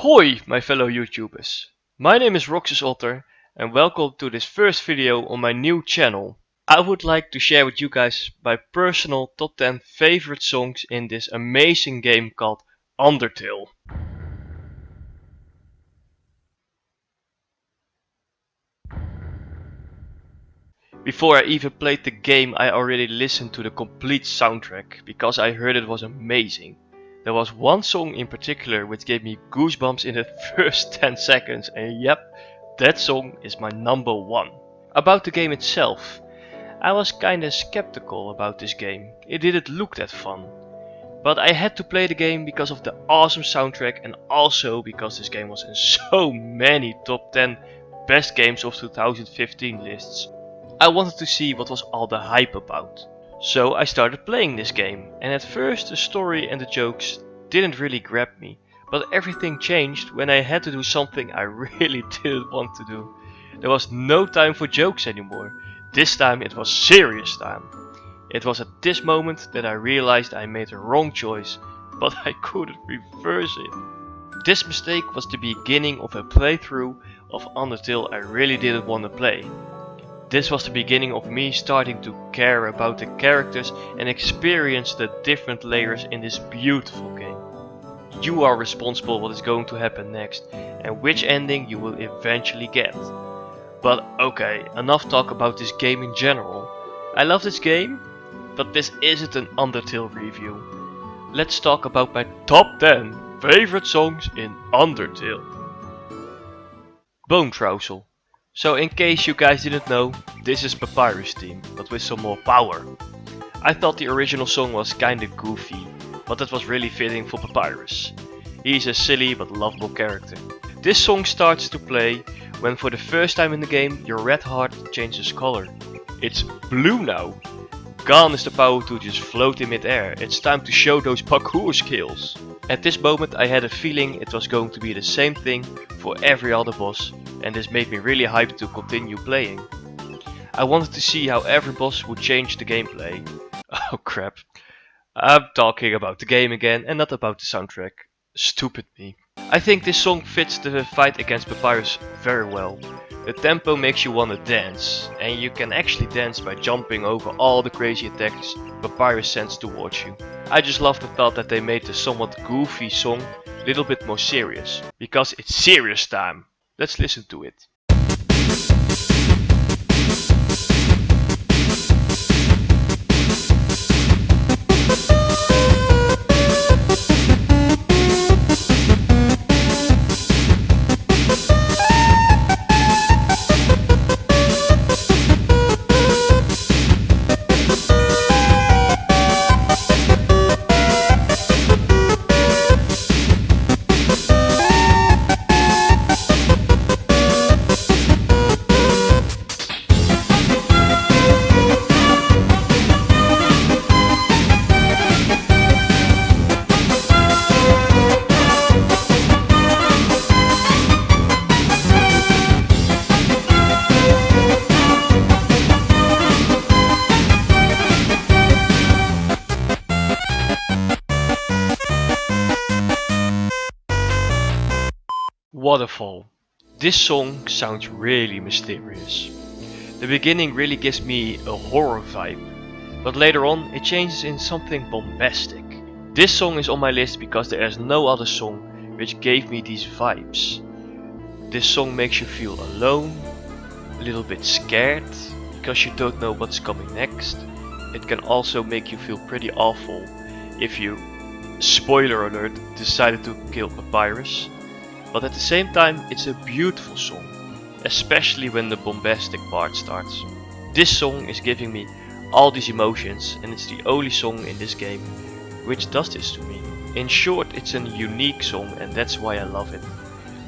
Ahoy, my fellow YouTubers! My name is Roxasotter and welcome to this first video on my new channel. I would like to share with you guys my personal top 10 favorite songs in this amazing game called Undertale. Before I even played the game, I already listened to the complete soundtrack because I heard it was amazing. There was one song in particular which gave me goosebumps in the first 10 seconds, and yep, that song is my number one. About the game itself, I was kinda skeptical about this game. It didn't look that fun. But I had to play the game because of the awesome soundtrack and also because this game was in so many top 10 best games of 2015 lists. I wanted to see what was all the hype about. So I started playing this game, and at first the story and the jokes didn't really grab me, but everything changed when I had to do something I really didn't want to do. There was no time for jokes anymore. This time it was serious time. It was at this moment that I realized I made the wrong choice, but I couldn't reverse it. This mistake was the beginning of a playthrough of Undertale I really didn't want to play. This was the beginning of me starting to care about the characters and experience the different layers in this beautiful game. You are responsible what is going to happen next and which ending you will eventually get. But okay, enough talk about this game in general. I love this game, but this isn't an Undertale review. Let's talk about my top 10 favorite songs in Undertale. Bone Trousel. So in case you guys didn't know, this is Papyrus' theme, but with some more power. I thought the original song was kinda goofy, but that was really fitting for Papyrus. He's a silly but lovable character. This song starts to play when for the first time in the game your red heart changes color. It's blue now. Gone is the power to just float in midair. It's time to show those parkour skills. At this moment I had a feeling it was going to be the same thing for every other boss, and this made me really hyped to continue playing. I wanted to see how every boss would change the gameplay. Oh crap. I'm talking about the game again and not about the soundtrack. Stupid me. I think this song fits the fight against Papyrus very well. The tempo makes you wanna dance, and you can actually dance by jumping over all the crazy attacks Papyrus sends towards you. I just love the thought that they made the somewhat goofy song a little bit more serious, because it's serious time. Let's listen to it. Waterfall. This song sounds really mysterious. The beginning really gives me a horror vibe, but later on it changes in something bombastic. This song is on my list because there is no other song which gave me these vibes. This song makes you feel alone, a little bit scared, because you don't know what's coming next. It can also make you feel pretty awful if you, spoiler alert, decided to kill Papyrus. But at the same time it's a beautiful song, especially when the bombastic part starts. This song is giving me all these emotions, and it's the only song in this game which does this to me. In short, it's a unique song and that's why I love it.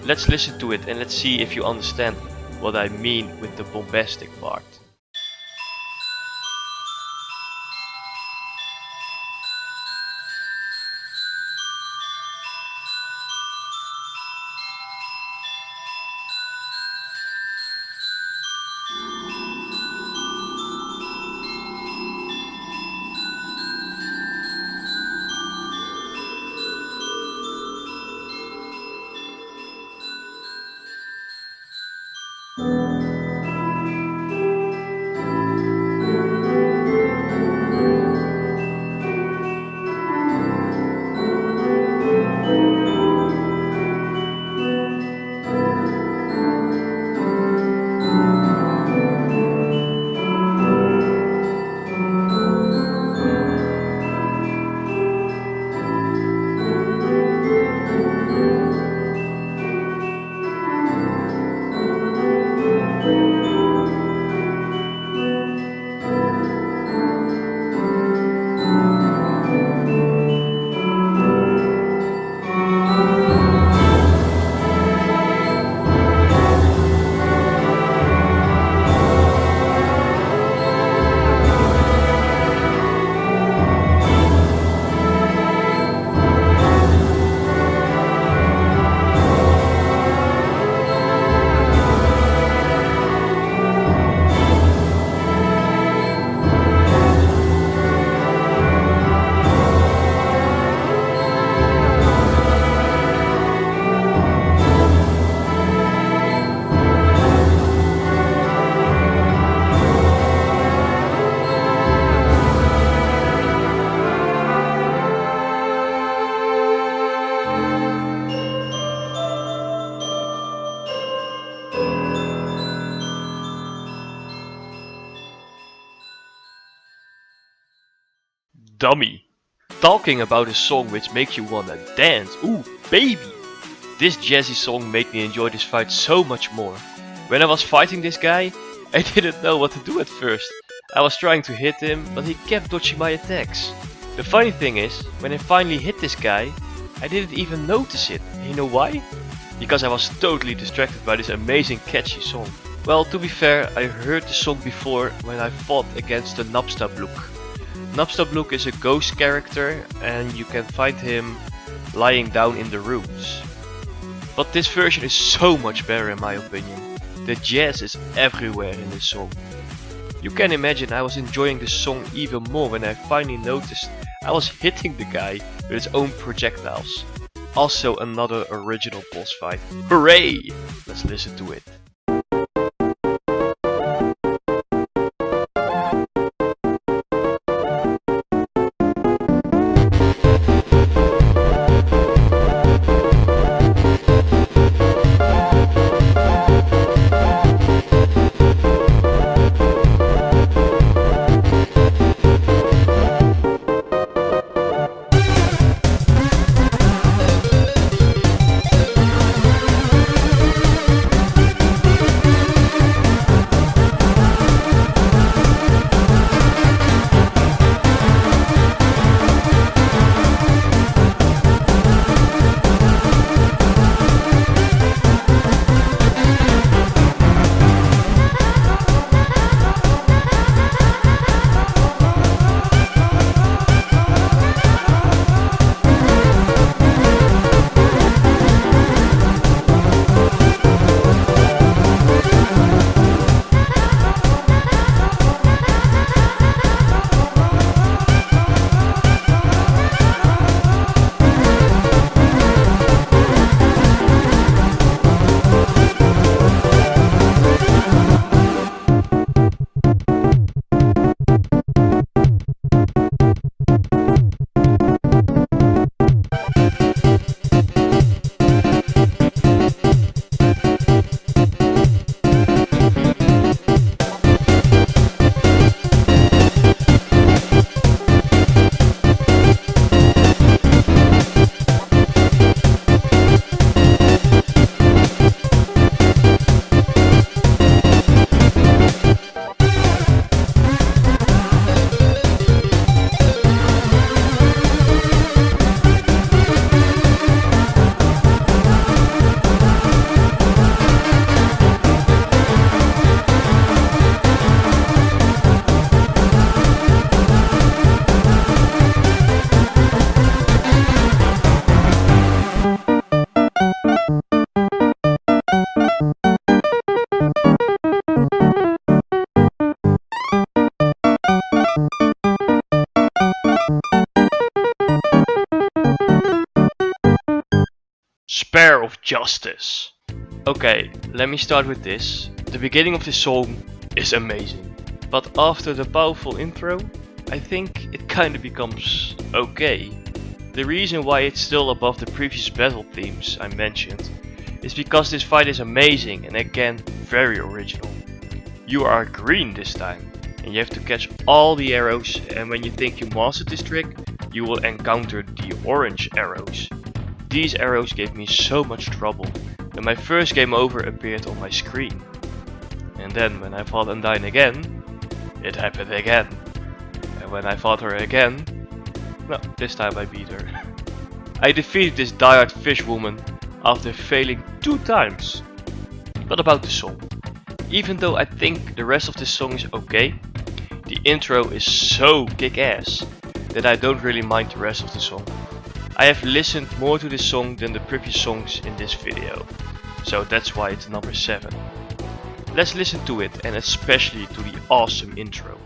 Let's listen to it and let's see if you understand what I mean with the bombastic part. dummy. Talking about a song which makes you wanna dance, ooh baby! This jazzy song made me enjoy this fight so much more. When I was fighting this guy, I didn't know what to do at first. I was trying to hit him, but he kept dodging my attacks. The funny thing is, when I finally hit this guy, I didn't even notice it. And you know why? Because I was totally distracted by this amazing catchy song. Well, to be fair, I heard the song before when I fought against the Napstablook. Napstablook is a ghost character and you can find him lying down in the rooms. But this version is so much better in my opinion. The jazz is everywhere in this song. You can imagine I was enjoying this song even more when I finally noticed I was hitting the guy with his own projectiles. Also another original boss fight. Hooray! Let's listen to it. Spear of Justice. Okay, let me start with this. The beginning of this song is amazing. But after the powerful intro, I think it kinda becomes okay. The reason why it's still above the previous battle themes I mentioned is because this fight is amazing and again very original. You are green this time and you have to catch all the arrows, and when you think you mastered this trick, you will encounter the orange arrows. These arrows gave me so much trouble that my first game over appeared on my screen. And then when I fought Undyne again, it happened again. And when I fought her again, no, this time I beat her. I defeated this diehard fish woman after failing 2 times. But about the song. Even though I think the rest of this song is okay, the intro is so kick-ass that I don't really mind the rest of the song. I have listened more to this song than the previous songs in this video, so that's why it's number 7. Let's listen to it, and especially to the awesome intro.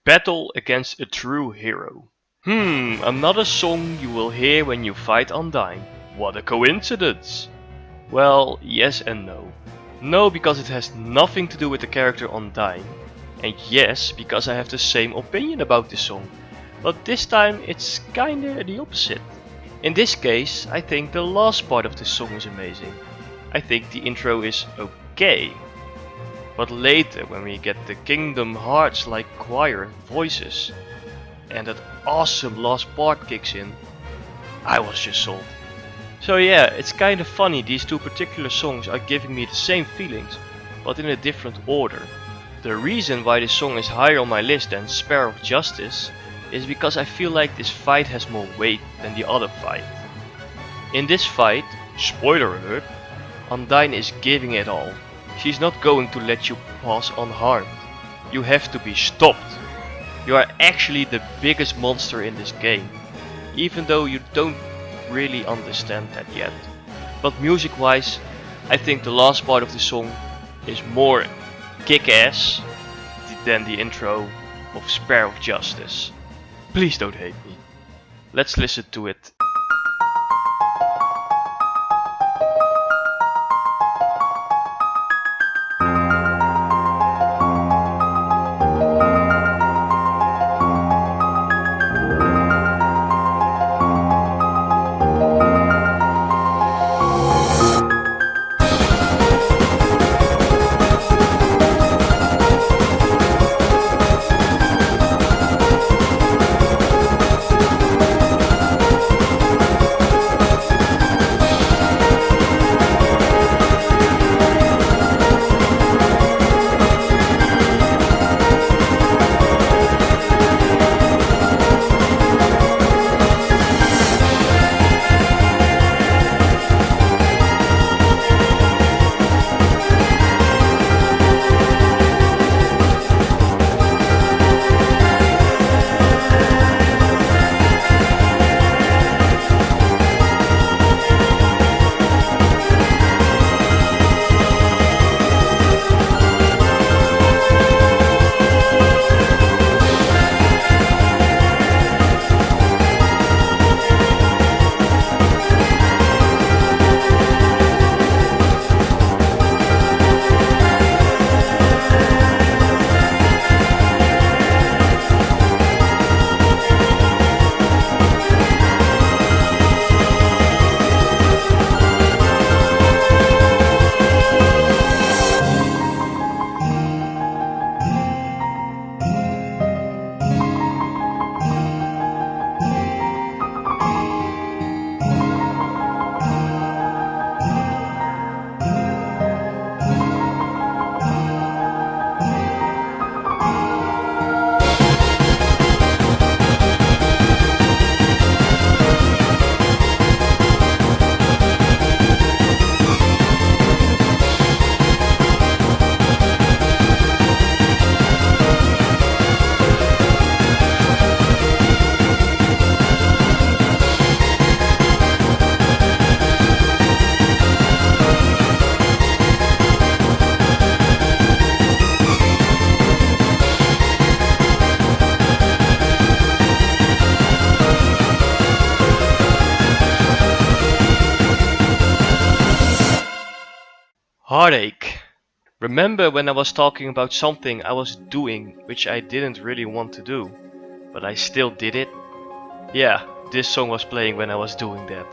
Battle against a true hero. Another song you will hear when you fight Undyne. What a coincidence! Well, yes and no. No, because it has nothing to do with the character Undyne. And yes, because I have the same opinion about this song. But this time it's kinda the opposite. In this case, I think the last part of this song is amazing. I think the intro is okay. But later, when we get the Kingdom Hearts like choir and voices, and that awesome last part kicks in, I was just sold. So yeah, it's kinda funny, these two particular songs are giving me the same feelings, but in a different order. The reason why this song is higher on my list than Spare of Justice is because I feel like this fight has more weight than the other fight. In this fight, spoiler alert, Undyne is giving it all. She's not going to let you pass unharmed. You have to be stopped. You are actually the biggest monster in this game, even though you don't really understand that yet. But music wise, I think the last part of the song is more kick-ass than the intro of Spare of Justice. Please don't hate me. Let's listen to it. Heartache. Remember when I was talking about something I was doing which I didn't really want to do, but I still did it? Yeah, this song was playing when I was doing that.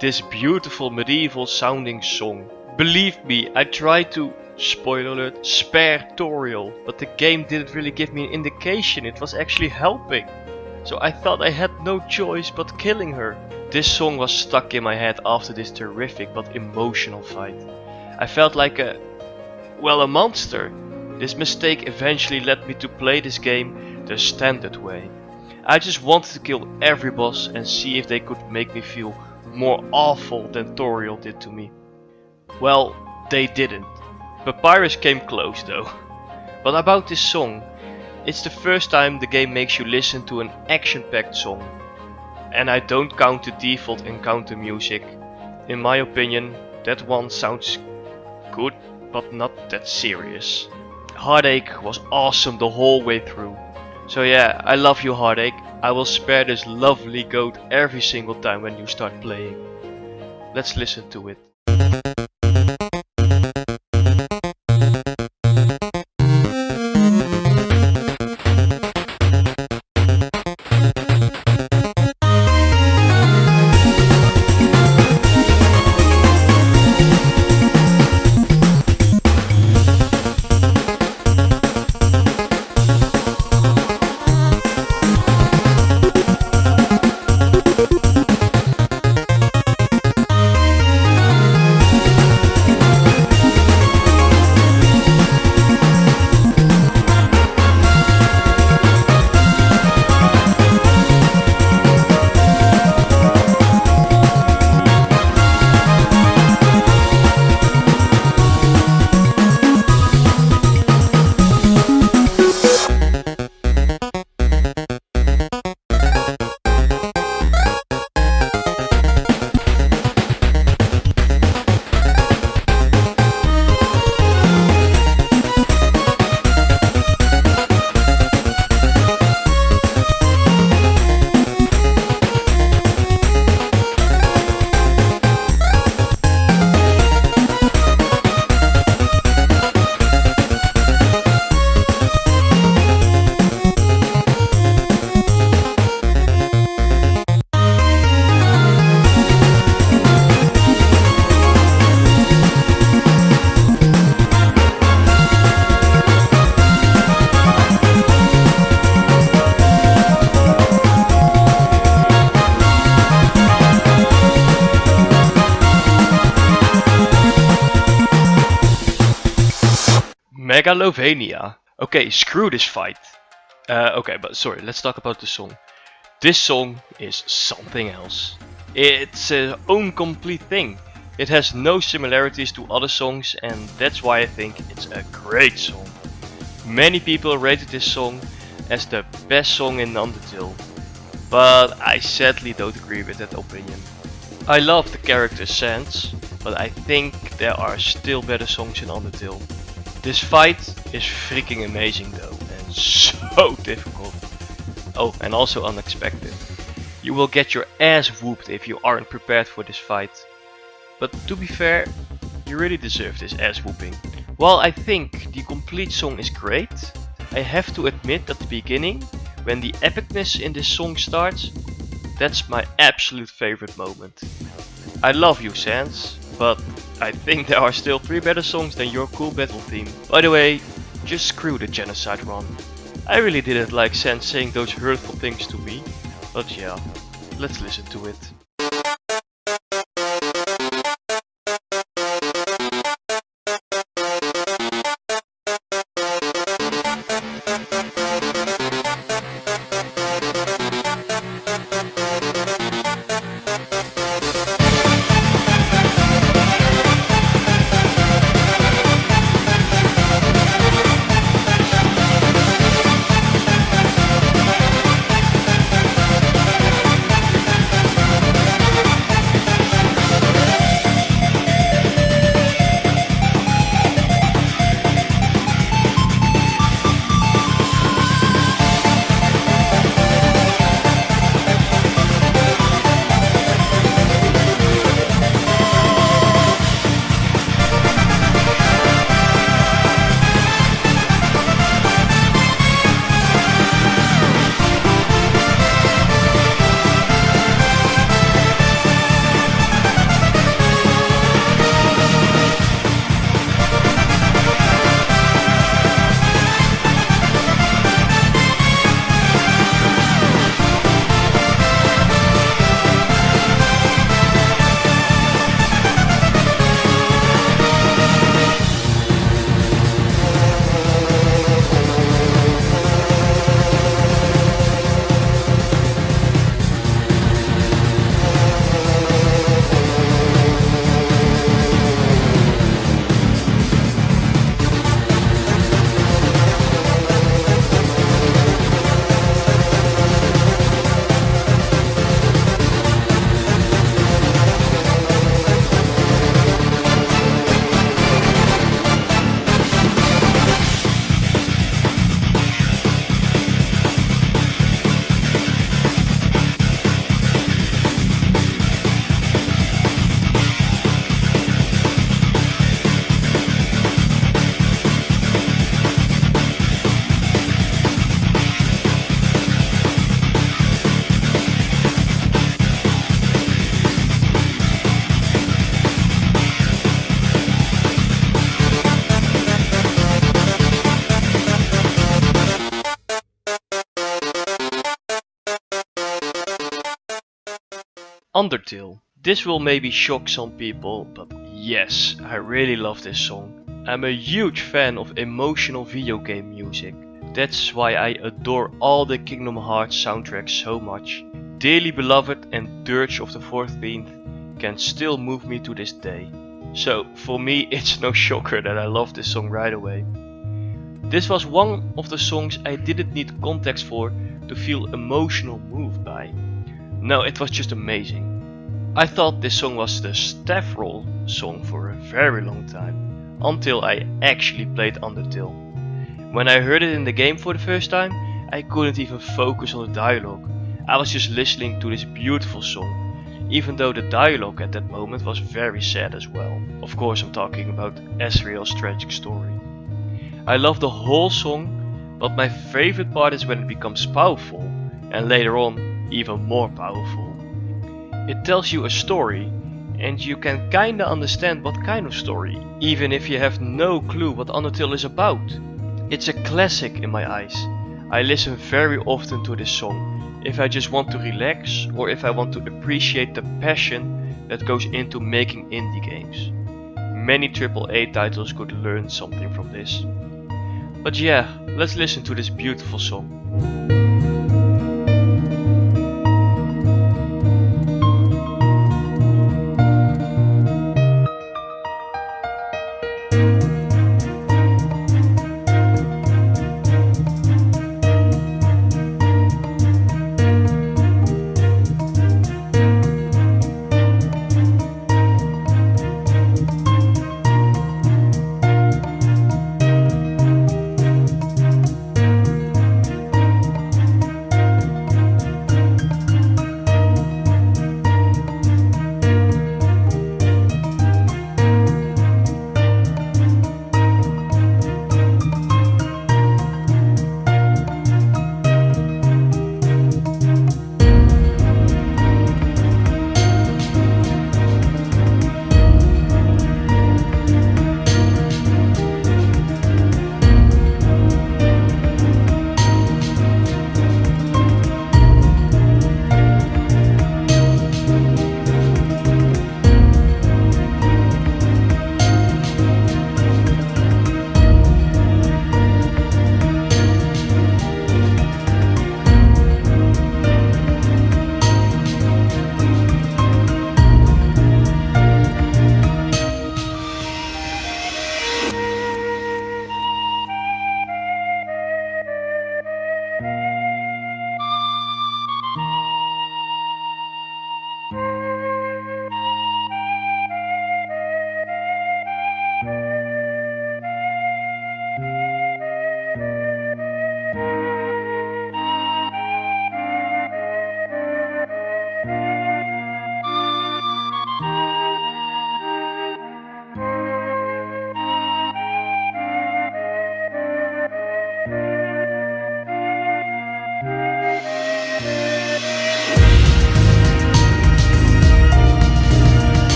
This beautiful medieval sounding song. Believe me, I tried to, spoiler alert, spare Toriel, but the game didn't really give me an indication it was actually helping. So I thought I had no choice but killing her. This song was stuck in my head after this terrific but emotional fight. I felt like a monster. This mistake eventually led me to play this game the standard way. I just wanted to kill every boss and see if they could make me feel more awful than Toriel did to me. Well, they didn't. Papyrus came close though. But about this song, it's the first time the game makes you listen to an action-packed song. And I don't count the default encounter music. In my opinion, that one sounds good, but not that serious. Heartache was awesome the whole way through. So yeah, I love you, Heartache. I will spare this lovely goat every single time when you start playing. Let's listen to it. Megalovania. Okay, screw this fight. Okay, but sorry, let's talk about the song. This song is something else. It's its own complete thing. It has no similarities to other songs, and that's why I think it's a great song. Many people rated this song as the best song in Undertale, but I sadly don't agree with that opinion. I love the character Sans, but I think there are still better songs in Undertale. This fight is freaking amazing though, and so difficult. Oh, and also unexpected. You will get your ass whooped if you aren't prepared for this fight. But to be fair, you really deserve this ass whooping. While I think the complete song is great, I have to admit at the beginning, when the epicness in this song starts, that's my absolute favorite moment. I love you, Sans, but I think there are still 3 better songs than your cool battle theme. By the way, just screw the genocide run. I really didn't like Sans saying those hurtful things to me, but yeah, let's listen to it. Undertale. This will maybe shock some people, but yes, I really love this song. I'm a huge fan of emotional video game music. That's why I adore all the Kingdom Hearts soundtracks so much. Dearly Beloved and Dirge of the 14th can still move me to this day. So for me it's no shocker that I love this song right away. This was one of the songs I didn't need context for to feel emotional moved by. No, it was just amazing. I thought this song was the staff roll song for a very long time, until I actually played Undertale. When I heard it in the game for the first time, I couldn't even focus on the dialogue. I was just listening to this beautiful song, even though the dialogue at that moment was very sad as well. Of course I'm talking about Asriel's tragic story. I love the whole song, but my favorite part is when it becomes powerful, and later on even more powerful. It tells you a story, and you can kinda understand what kind of story, even if you have no clue what Undertale is about. It's a classic in my eyes. I listen very often to this song, if I just want to relax or if I want to appreciate the passion that goes into making indie games. Many AAA titles could learn something from this. But yeah, let's listen to this beautiful song.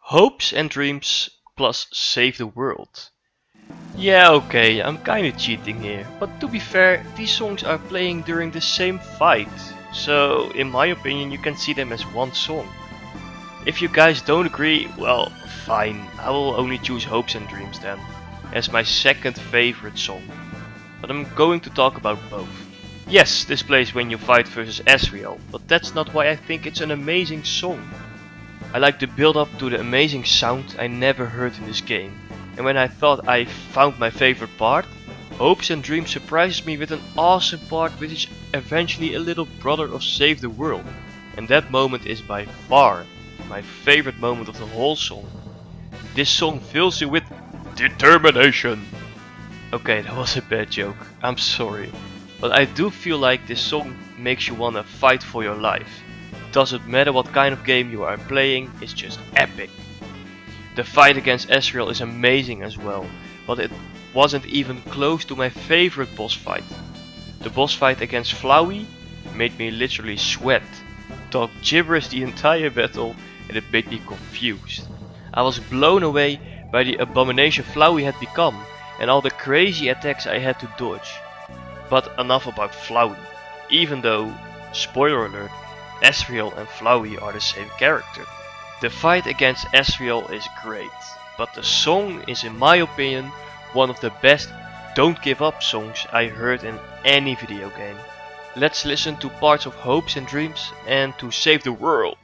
Hopes and Dreams plus Save the World. Yeah, okay, I'm kinda cheating here, but to be fair, these songs are playing during the same fight, so in my opinion you can see them as one song. If you guys don't agree, well, fine, I will only choose Hopes and Dreams then, as my second favorite song. But I'm going to talk about both. Yes, this plays when you fight versus Asriel, but that's not why I think it's an amazing song. I like the build up to the amazing sound I never heard in this game, and when I thought I found my favorite part, Hopes and Dreams surprises me with an awesome part which is eventually a little brother of Save the World, and that moment is by far my favorite moment of the whole song. This song fills you with determination. Okay, that was a bad joke, I'm sorry, but I do feel like this song makes you wanna fight for your life. Doesn't matter what kind of game you are playing, it's just epic. The fight against Asriel is amazing as well, but it wasn't even close to my favorite boss fight. The boss fight against Flowey made me literally sweat, talk gibberish the entire battle, and it made me confused. I was blown away by the abomination Flowey had become and all the crazy attacks I had to dodge. But enough about Flowey, even though, spoiler alert, Asriel and Flowey are the same character. The fight against Asriel is great, but the song is in my opinion one of the best Don't Give Up songs I heard in any video game. Let's listen to parts of Hopes and Dreams and to Save the World.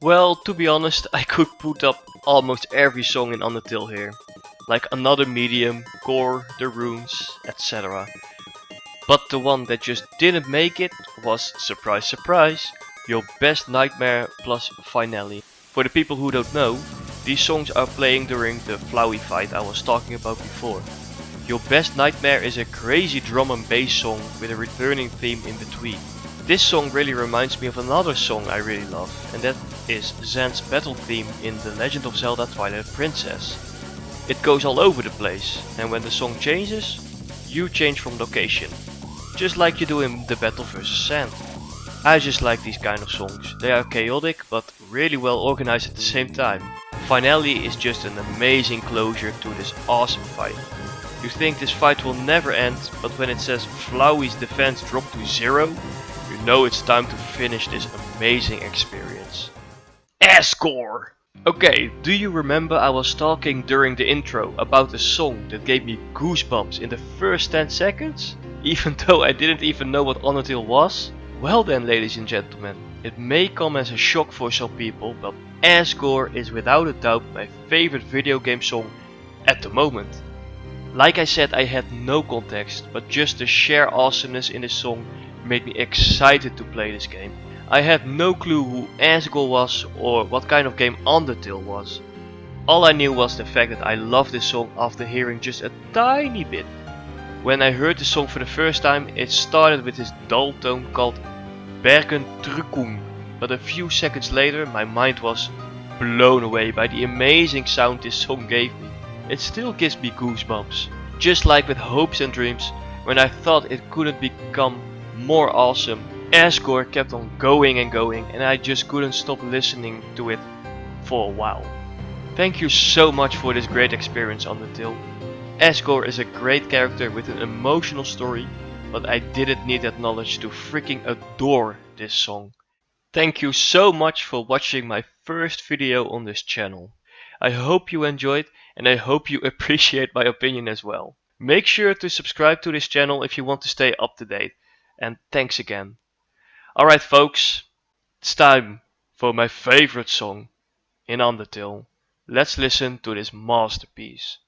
Well, to be honest, I could put up almost every song in Undertale here. Like Another Medium, Core, The Runes, etc. But the one that just didn't make it was, surprise surprise, Your Best Nightmare plus Finale. For the people who don't know, these songs are playing during the Flowey fight I was talking about before. Your Best Nightmare is a crazy drum and bass song with a returning theme in between. This song really reminds me of another song I really love, and that is Zan's battle theme in The Legend of Zelda Twilight Princess. It goes all over the place, and when the song changes, you change from location, just like you do in the battle versus Zan. I just like these kind of songs. They are chaotic but really well organized at the same time. Finale is just an amazing closure to this awesome fight. You think this fight will never end, but when it says Flowey's defense dropped to 0, you know it's time to finish this amazing experience. Ascore! Okay, do you remember I was talking during the intro about a song that gave me goosebumps in the first 10 seconds? Even though I didn't even know what Undertale was? Well then, ladies and gentlemen, it may come as a shock for some people, but Ascore is without a doubt my favorite video game song at the moment. Like I said, I had no context, but just the sheer awesomeness in this song made me excited to play this game. I had no clue who Asgore was or what kind of game Undertale was. All I knew was the fact that I loved this song after hearing just a tiny bit. When I heard the song for the first time, it started with this dull tone called Bergen Trukung, but a few seconds later my mind was blown away by the amazing sound this song gave me. It still gives me goosebumps. Just like with Hopes and Dreams, when I thought it couldn't become more awesome, Asgore kept on going and going, and I just couldn't stop listening to it for a while. Thank you so much for this great experience, Undertale. Asgore is a great character with an emotional story, but I didn't need that knowledge to freaking adore this song. Thank you so much for watching my first video on this channel. I hope you enjoyed, and I hope you appreciate my opinion as well. Make sure to subscribe to this channel if you want to stay up to date, and thanks again. Alright folks, it's time for my favorite song in Undertale. Let's listen to this masterpiece.